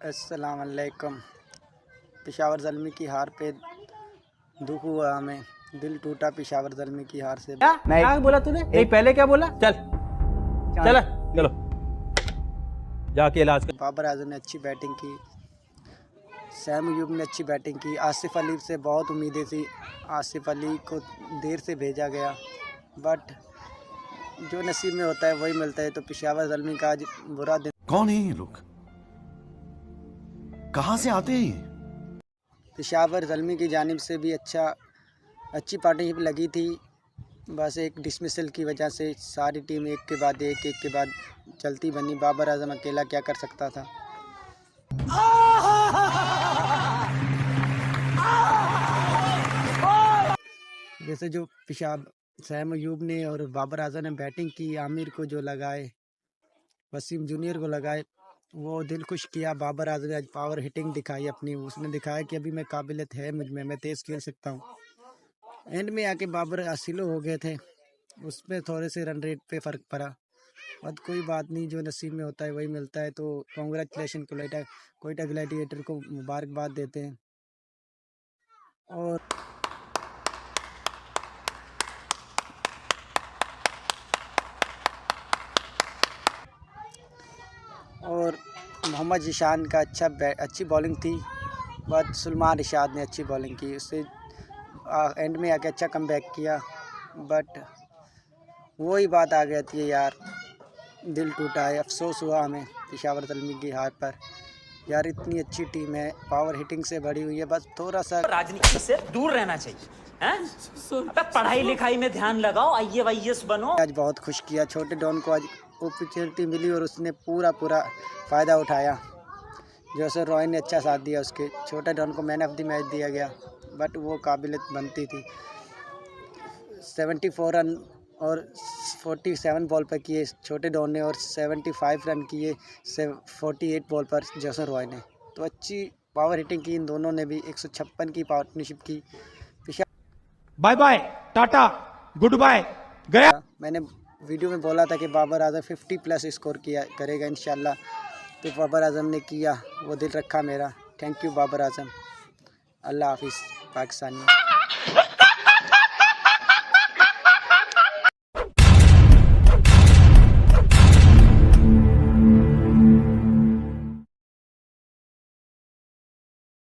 अस्सलाम वालेकुम। पेशावर ज़ल्मी की हार पे दुख हुआ, हमें दिल टूटा पेशावर ज़ल्मी की हार से। क्या बोला तूने? नहीं पहले क्या बोला? चल चलो जाके इलाज कर। बाबर आजम ने अच्छी बैटिंग की, सैम अयूब ने अच्छी बैटिंग की। आसिफ अली से बहुत उम्मीदें थी, आसिफ अली को देर से भेजा गया, बट जो नसीब में होता है वही मिलता है। तो पेशावर ज़ल्मी का आज बुरा दिन। कौन है ये लोग, कहाँ से आते हैं ये? पेशावर ज़ल्मी की जानिब से भी अच्छी पार्टनरशिप लगी थी, बस एक डिसमिसल की वजह से सारी टीम एक के बाद चलती बनी। बाबर आजम अकेला क्या कर सकता था। वैसे जो सैम अयूब ने और बाबर आजम ने बैटिंग की, आमिर को जो लगाए, वसीम जूनियर को लगाए, वो दिल खुश किया। बाबर आजम ने आज पावर हिटिंग दिखाई अपनी, उसने दिखाया कि अभी मैं काबिलियत है मुझ में, मैं तेज़ खेल सकता हूँ। एंड में आके बाबर स्लो हो गए थे, उसमें थोड़े से रन रेट पे फ़र्क पड़ा, बट कोई बात नहीं, जो नसीब में होता है वही मिलता है। तो कॉन्ग्रेचुलेशन कोयटा ग्लैडिएटर को मुबारकबाद देते हैं। और मोहम्मद ज़ीशान का अच्छी बॉलिंग थी, बट सुलेमान रिशाद ने अच्छी बॉलिंग की, उससे एंड में आके अच्छा कमबैक किया। बट वही बात आ गई थी यार, दिल टूटा है, अफसोस हुआ हमें पेशावर ज़ल्मी की हार पर। यार इतनी अच्छी टीम है, पावर हिटिंग से भरी हुई है, बस थोड़ा सा राजनीति से दूर रहना चाहिए हैं? अबे पढ़ाई लिखाई में ध्यान लगाओ, IAS बनो। आज बहुत खुश किया, छोटे डॉन को आज अपॉर्चुनिटी मिली और उसने पूरा फ़ायदा उठाया। जैसे रॉय ने अच्छा साथ दिया, उसके छोटे डॉन को मैन ऑफ द मैच दिया गया, बट वो काबिलियत बनती थी। 74 रन और 47 बॉल पर किए छोटे डॉन ने, और 75 रन किए 48 बॉल पर जैसन रॉय ने। तो अच्छी पावर हिटिंग की इन दोनों ने भी, 156 की पार्टनरशिप की। बाय बाय टाटा गुड बाय गया। मैंने वीडियो में बोला था कि बाबर आजम 50+ स्कोर करेगा इंशाल्लाह, तो बाबर आजम ने किया, वो दिल रखा मेरा। Thank you Babar Azam. अल्लाह हाफिज़ पाकिस्तानी।